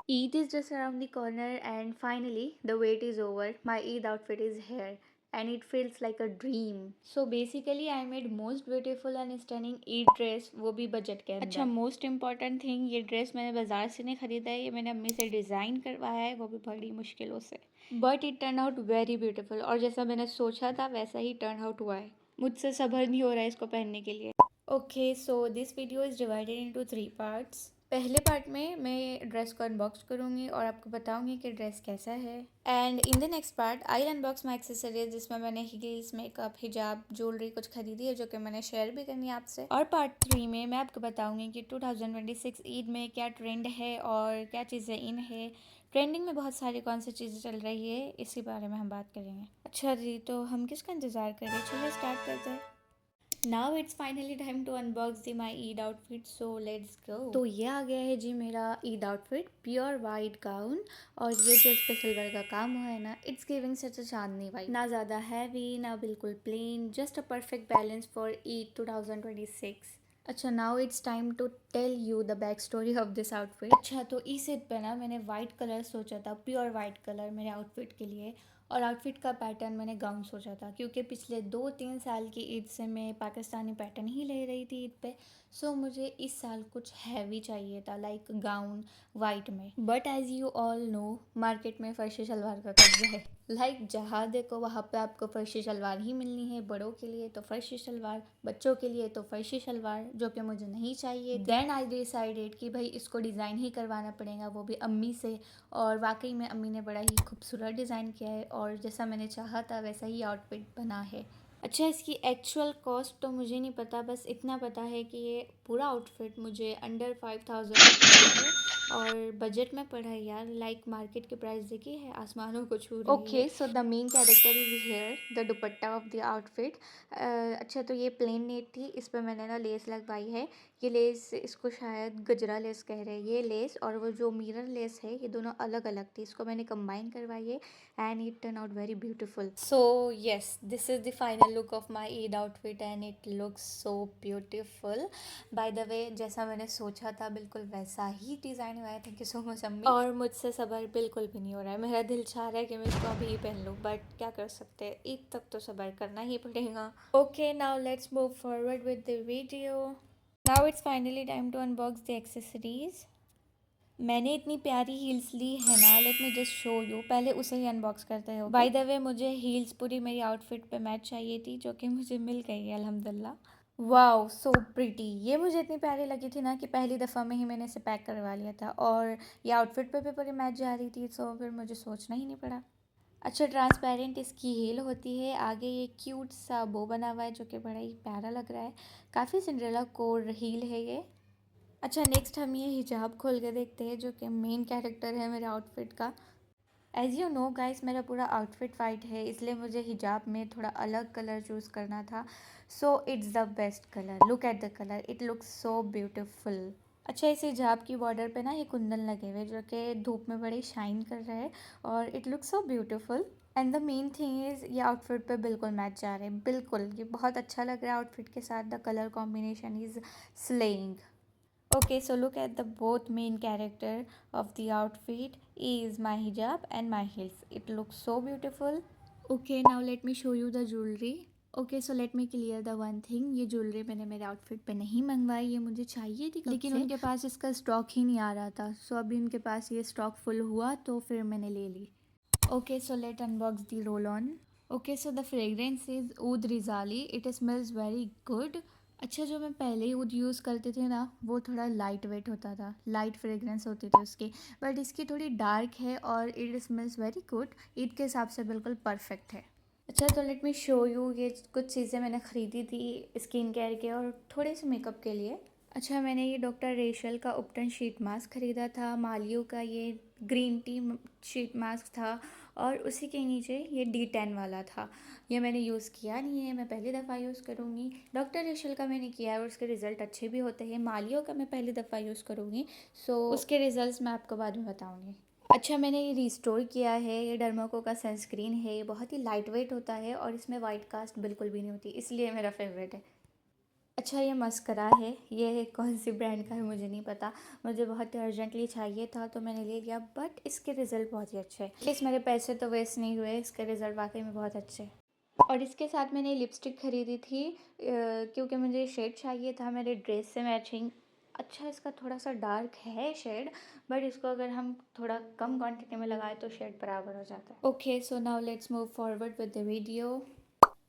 Eid is just around the corner, and finally, the wait is over. My Eid outfit is here, and it feels like a dream. So basically, I made most beautiful and stunning Eid dress, वो भी budget के अंदर। अच्छा, most important thing, ये dress मैंने बाजार से नहीं खरीदा है, ये मैंने अम्मी से डिज़ाइन करवाया है, वो भी बड़ी मुश्किलों से। But it turn out very beautiful, और जैसा मैंने सोचा था वैसा ही टर्न आउट हुआ है। मुझसे सब्र नहीं हो रहा है इसको पहनने के लिए। Okay, so this video is divided into 3 parts. पहले पार्ट में मैं ड्रेस को अनबॉक्स करूँगी और आपको बताऊँगी कि ड्रेस कैसा है। And in the next part I unbox my accessories, जिसमें मैंने हील्स, मेकअप, हिजाब, ज्वेलरी कुछ खरीदी है जो कि मैंने शेयर भी करनी है आपसे। और पार्ट 3 में मैं आपको बताऊँगी कि 2026 ईद में क्या ट्रेंड है और क्या चीज़ें इन है। ट्रेंडिंग में बहुत सारी कौन सी चीज़ें चल रही है, इसी बारे में हम बात करेंगे। अच्छा जी, तो हम किसका इंतज़ार करें, चलिए स्टार्ट करते हैं। Now it's finally time to unbox the my Eid outfit, so let's go. तो ये आ गया है जी मेरा Eid outfit, pure white gown. और ये जो इस पे सिल्वर का काम हुआ है ना, it's giving such a chandni vibe. ना ज़्यादा हैवी ना बिल्कुल plain, just a perfect balance for Eid 2026। अच्छा, now it's time to tell you the back story of this outfit. अच्छा, तो इस ईद पे ना मैंने वाइट कलर सोचा था, प्योर वाइट कलर मेरे आउटफिट के लिए। और आउटफिट का पैटर्न मैंने गाउन सोचा था, क्योंकि पिछले 2-3 साल की ईद से मैं पाकिस्तानी पैटर्न ही ले रही थी ईद पे। सो मुझे इस साल कुछ हैवी चाहिए था, लाइक गाउन वाइट में। But as you all know, market में फर्शी शलवार का कब्जा है। लाइक जहाँ देखो वहाँ पे आपको फर्शी शलवार ही मिलनी है। बड़ों के लिए तो फर्शी शलवार, बच्चों के लिए तो फर्शी शलवार, जो कि मुझे नहीं चाहिए। देन आई डिसाइडेड कि भाई इसको डिज़ाइन ही करवाना पड़ेगा, वो भी अम्मी से। और वाकई में अम्मी ने बड़ा ही खूबसूरत डिज़ाइन किया है, और जैसा मैंने चाहा था वैसा ही आउटफिट बना है। अच्छा, इसकी एक्चुअल कॉस्ट तो मुझे नहीं पता, बस इतना पता है कि ये पूरा आउटफिट मुझे अंडर 5000 में पड़ा है। और बजट में पड़ा है यार, लाइक मार्केट की प्राइस देखी है, आसमानों को छू रही है। Okay, so the main character is here, the dupatta of the outfit. अच्छा, तो ये प्लेन नेट थी, इस पर मैंने ना लेस लगवाई है। ये लेस, इसको शायद गजरा लेस कह रहे हैं। ये लेस और वो जो मिरर लेस है, ये दोनों अलग अलग थी, इसको मैंने कंबाइन करवाई है, and it turn out very beautiful. So yes, this is the final look of my Eid outfit, and it looks so beautiful. Bye the वे, जैसा मैंने सोचा था बिल्कुल वैसा ही डिज़ाइन हुआ है। थैंक यू सो मच अम्मी। और मुझसे सब्र बिल्कुल भी नहीं हो रहा है, मेरा दिल चाह रहा है कि मैं इसको अभी ही पहन लूँ, बट क्या कर सकते हैं, ईद तक तो सब्र करना ही पड़ेगा। Okay, now let's move forward with the video. Now it's finally time to unbox the accessories. मैंने इतनी प्यारी हील्स ली है ना, let me just show you, पहले उसे ही अनबॉक्स करते हो। बाय द वे, मुझे हील्स पूरी मेरी आउटफिट पे मैच चाहिए थी, जो कि मुझे मिल गई है अल्हम्दुलिल्लाह। Wow, so pretty. ये मुझे इतनी प्यारी लगी थी ना कि पहली दफ़ा में ही मैंने इसे पैक करवा लिया था, और ये आउटफिट पे भी पूरी मैच जा रही थी, सो फिर मुझे सोचना ही नहीं पड़ा। अच्छा, ट्रांसपेरेंट इसकी हील होती है, आगे ये क्यूट सा बो बना हुआ है जो कि बड़ा ही प्यारा लग रहा है। काफ़ी सिंड्रेला कोड हील है ये। अच्छा, नेक्स्ट हम ये हिजाब खोल के देखते हैं, जो कि मेन कैरेक्टर है मेरे आउटफिट का। एज़ यू नो गाइस, मेरा पूरा आउटफिट वाइट है, इसलिए मुझे हिजाब में थोड़ा अलग कलर चूज़ करना था। So it's the best colour, look at the colour, it looks so beautiful. अच्छा, इस हिजाब की बॉर्डर पे ना ये कुंदन लगे हुए, जो कि धूप में बड़े शाइन कर रहे हैं, और it looks so beautiful. And the main thing is, ये आउटफिट पे बिल्कुल मैच जा रहे हैं, बिल्कुल ये बहुत अच्छा लग रहा है आउटफिट के साथ। The colour combination is slaying. Okay, so look at the both main character of the outfit is my hijab and my heels. It looks so beautiful. Okay, now let me show you the jewelry. Okay, so let me clear the one thing, ये jewellery मैंने मेरे outfit पे नहीं मंगवाई, ये मुझे चाहिए थी लेकिन उनके पास इसका स्टॉक ही नहीं आ रहा था। सो अभी उनके पास ये स्टॉक फुल हुआ तो फिर मैंने ले ली। Okay, so let unbox the roll on. Okay, so the fragrance is ऊद रिजाली, इट स्मेल्स वेरी गुड। अच्छा, जो मैं पहले ऊद यूज़ करते थे ना, वो थोड़ा लाइट वेट होता था, लाइट फ्रेग्रेंस होती थी उसकी, बट इसकी थोड़ी डार्क है और it smells very good, Eid के हिसाब से बिल्कुल परफेक्ट है। अच्छा, तो लेट मी शो यू, ये कुछ चीज़ें मैंने ख़रीदी थी स्किन केयर के और थोड़े से मेकअप के लिए। अच्छा, मैंने ये डॉक्टर रेशल का उपटन शीट मास्क ख़रीदा था, मालियो का ये ग्रीन टी शीट मास्क था, और उसी के नीचे ये D10 वाला था। ये मैंने यूज़ किया नहीं है, मैं पहली दफ़ा यूज़ करूँगी। डॉक्टर रेशल का मैंने किया है और उसके रिज़ल्ट अच्छे भी होते हैं। मालियो का मैं पहली दफ़ा यूज़ करूँगी, सो उसके रिज़ल्ट्स मैं आपको बाद में बताऊँगी। अच्छा, मैंने ये रिस्टोर किया है, ये डर्माको का सनस्क्रीन है, ये बहुत ही लाइट वेट होता है और इसमें वाइट कास्ट बिल्कुल भी नहीं होती, इसलिए मेरा फेवरेट है। अच्छा ये मस्करा है, ये कौन सी ब्रांड का है मुझे नहीं पता। मुझे बहुत ही अर्जेंटली चाहिए था तो मैंने ले लिया, बट इसके रिज़ल्ट बहुत ही अच्छे हैं। एटलीस्ट मेरे पैसे तो वेस्ट नहीं हुए, इसके रिज़ल्ट वाकई में बहुत अच्छे हैं। और इसके साथ मैंने लिपस्टिक खरीदी थी क्योंकि मुझे शेड चाहिए था मेरे ड्रेस से मैचिंग। अच्छा इसका थोड़ा सा डार्क है शेड, बट इसको अगर हम थोड़ा कम क्वांटिटी में लगाए तो शेड बराबर हो जाता है। Okay so now let's move forward with the video.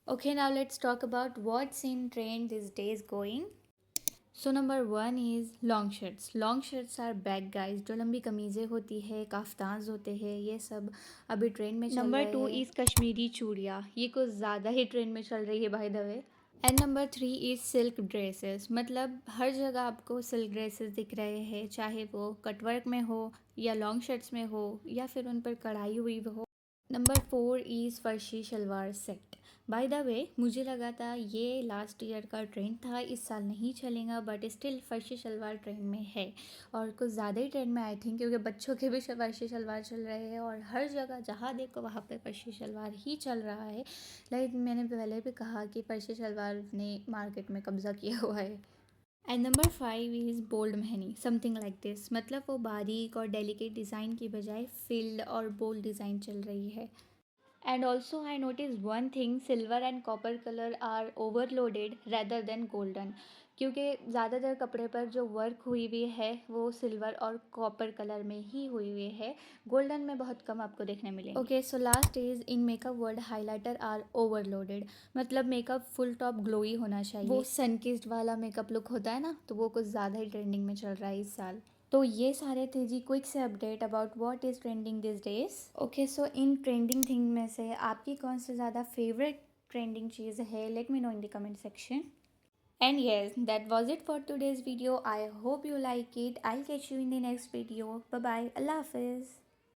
Okay, now let's talk about what's in trend these days going. So number one is long shirts. Long shirts are back guys. जो लंबी कमीज़ें होती है, काफ्तान्स होते हैं, ये सब अभी trend में चल रहे हैं। नंबर टू इज़ कश्मीरी चूड़ियाँ, ये कुछ ज़्यादा ही ट्रेंड में चल रही है bye the way. And number three is silk dresses. मतलब हर जगह आपको सिल्क ड्रेसेस दिख रहे हैं, चाहे वो कटवर्क में हो या लॉन्ग शर्ट्स में हो या फिर उन पर कढ़ाई हुई हो। Number four is farshi shalwar set. By the way मुझे लगा था ये लास्ट ईयर का ट्रेंड था, इस साल नहीं चलेगा, बट स्टिल फर्शी शलवार ट्रेंड में है और कुछ ज़्यादा ही ट्रेंड में आई थिंक, क्योंकि बच्चों के भी फर्शी शलवार चल रहे हैं और हर जगह जहाँ देखो वहाँ पे फर्शी शलवार ही चल रहा है। लाइक मैंने पहले भी कहा कि फर्शी शलवार ने मार्केट में कब्जा किया हुआ है। And number five is bold mehndi, something like this. मतलब वो बारीक और डेलिकेट डिज़ाइन की बजाय फील्ड और बोल्ड डिज़ाइन चल रही है। And also I noticed one thing, silver and copper color are overloaded rather than golden, क्योंकि ज़्यादातर कपड़े पर जो वर्क हुई हुई है वो सिल्वर और कॉपर कलर में ही हुई हुई है, गोल्डन में बहुत कम आपको देखने मिलेंगे। Okay so last is in makeup world highlighter are overloaded. मतलब मेकअप फुल टॉप ग्लोई होना चाहिए, वो सनकिस्ड वाला मेकअप लुक होता है ना, तो वो कुछ ज़्यादा ही ट्रेंडिंग में चल रहा है इस साल। तो ये सारे थे जी क्विक से update about what is trending this days. Okay so in trending thing में से आपकी कौन से ज़्यादा फेवरेट ट्रेंडिंग चीज़ है, let me know in the comment section. And yes, that was it for today's video. I hope you like it. I'll catch you in the next video. Bye bye. Allah Hafiz.